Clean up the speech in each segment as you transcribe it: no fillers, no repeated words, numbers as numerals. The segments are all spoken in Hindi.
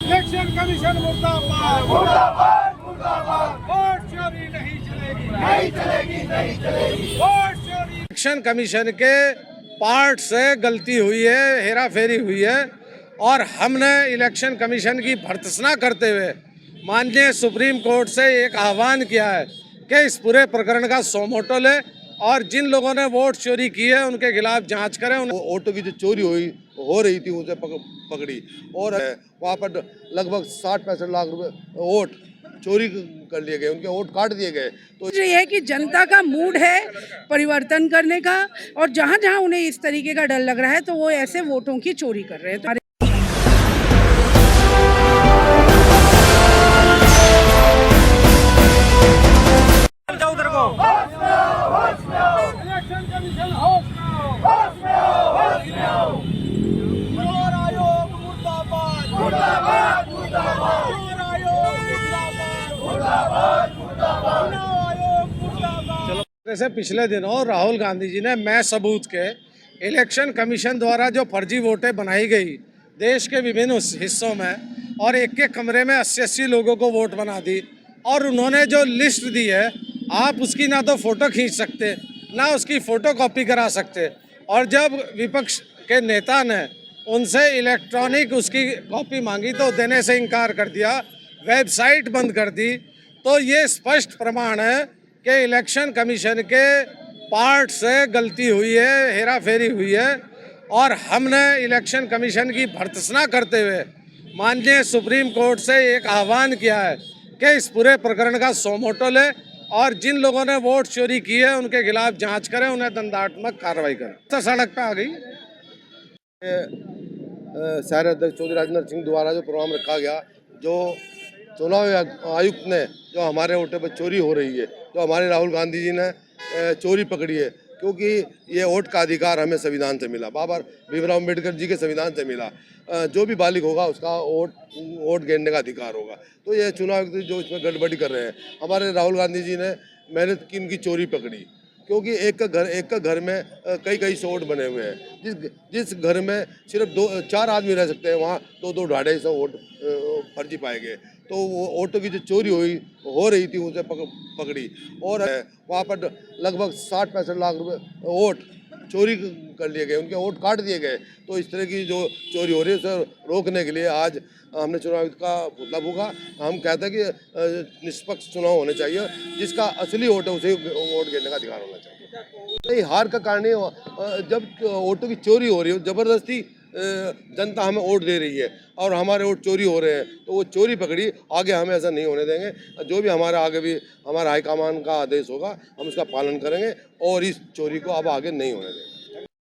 इलेक्शन कमीशन मुर्दाबाद मुर्दाबाद मुर्दाबाद। वोट चोरी नहीं चलेगी नहीं चलेगी नहीं चलेगी वोट चोरी। इलेक्शन कमीशन के पार्ट से गलती हुई है, हेरा फेरी हुई है और हमने इलेक्शन कमीशन की भर्त्सना करते हुए माननीय सुप्रीम कोर्ट से एक आह्वान किया है कि इस पूरे प्रकरण का सोमोटो ले और जिन लोगों ने वोट चोरी की है उनके खिलाफ जांच करें। वोटों की जो चोरी हो रही थी उसे पकड़ी और वहाँ पर लगभग 60-65 लाख रुपए वोट चोरी कर लिए गए, उनके वोट काट दिए गए। तो ये है कि जनता का मूड है परिवर्तन करने का और जहाँ जहाँ उन्हें इस तरीके का डर लग रहा है तो वो ऐसे वोटों की चोरी कर रहे हैं। जैसे पिछले दिनों राहुल गांधी जी ने मैं सबूत के इलेक्शन कमीशन द्वारा जो फर्जी वोटें बनाई गई देश के विभिन्न हिस्सों में और एक एक कमरे में 80-80 लोगों को वोट बना दी और उन्होंने जो लिस्ट दी है आप उसकी ना तो फ़ोटो खींच सकते ना उसकी फ़ोटो कॉपी करा सकते और जब विपक्ष के नेता ने उनसे इलेक्ट्रॉनिक उसकी कॉपी मांगी तो देने से इनकार कर दिया, वेबसाइट बंद कर दी। तो ये स्पष्ट प्रमाण है कि इलेक्शन कमीशन के पार्ट से गलती हुई है, हेरा फेरी हुई है और हमने इलेक्शन कमीशन की भर्त्सना करते हुए माननीय सुप्रीम कोर्ट से एक आह्वान किया है कि इस पूरे प्रकरण का सोमोटो ले और जिन लोगों ने वोट चोरी की है उनके खिलाफ जांच करें, उन्हें दंडात्मक कार्रवाई करें। तो सड़क पे आ गई शहर अध्यक्ष चौधरी राजेंद्र सिंह द्वारा जो प्रोग्राम रखा गया, जो चुनाव आयुक्त ने जो हमारे वोटों पर चोरी हो रही है, जो हमारे राहुल गांधी जी ने चोरी पकड़ी है, क्योंकि ये वोट का अधिकार हमें संविधान से मिला, बाबा भीमराव अम्बेडकर जी के संविधान से मिला। जो भी बालिग होगा उसका वोट गिनने का अधिकार होगा। तो ये चुनाव आयुक्त जो इसमें गड़बड़ी कर रहे हैं, हमारे राहुल गांधी जी ने मेहनत की इनकी चोरी पकड़ी, क्योंकि एक का घर में कई सौ वोट बने हुए हैं। जिस घर में सिर्फ 2-4 आदमी रह सकते हैं वहाँ 2-2-250 वोट फर्जी पाए गए। तो वो वोटों की जो चोरी हो रही थी उसे पकड़ी और वहाँ पर लगभग 60-65 लाख रुपए वोट चोरी कर लिए गए, उनके वोट काट दिए गए। तो इस तरह की जो चोरी हो रही है उसे रोकने के लिए आज हमने चुनाव आयुक्त का पुतला फूंका। हम कहते हैं कि निष्पक्ष चुनाव होने चाहिए, जिसका असली वोट है उसे वोट गिनने का अधिकार होना चाहिए। नहीं, हार का कारण जब वोटों की चोरी हो रही है, जबरदस्ती जनता हमें वोट दे रही है और हमारे वोट चोरी हो रहे हैं, तो वो चोरी पकड़ी। आगे हमें ऐसा नहीं होने देंगे। जो भी हमारे आगे भी हमारा हाईकमान का आदेश होगा हम उसका पालन करेंगे और इस चोरी को अब आगे नहीं होने देंगे।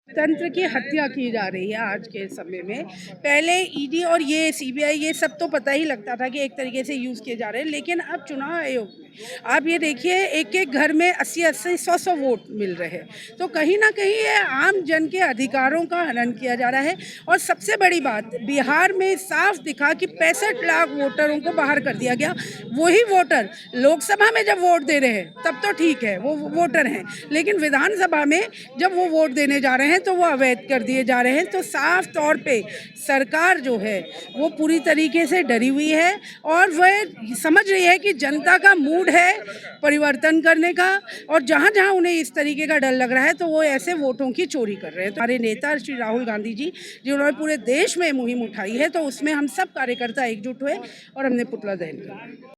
तंत्र की हत्या की जा रही है आज के समय में। पहले ईडी और ये सीबीआई ये सब तो पता ही लगता था कि एक तरीके से यूज़ किए जा रहे हैं, लेकिन अब चुनाव आयोग में आप ये देखिए एक एक घर में 80-80, 100-100 वोट मिल रहे हैं। तो कहीं ना कहीं ये आम जन के अधिकारों का हनन किया जा रहा है। और सबसे बड़ी बात, बिहार में साफ दिखा कि 65 लाख वोटरों को बाहर कर दिया गया। वही वोटर लोकसभा में जब वोट दे रहे हैं तब तो ठीक है, वो वोटर हैं, लेकिन विधानसभा में जब वो वोट देने जा रहे हैं तो वो अवैध कर दिए जा रहे हैं। तो साफ तौर पे सरकार जो है वो पूरी तरीके से डरी हुई है और वह समझ रही है कि जनता का मूड है परिवर्तन करने का और जहाँ जहाँ उन्हें इस तरीके का डर लग रहा है तो वो ऐसे वोटों की चोरी कर रहे हैं। तो हमारे नेता श्री राहुल गांधी जी जिन्होंने पूरे देश में मुहिम उठाई है, तो उसमें हम सब कार्यकर्ता एकजुट हुए और हमने पुतला दहन किया।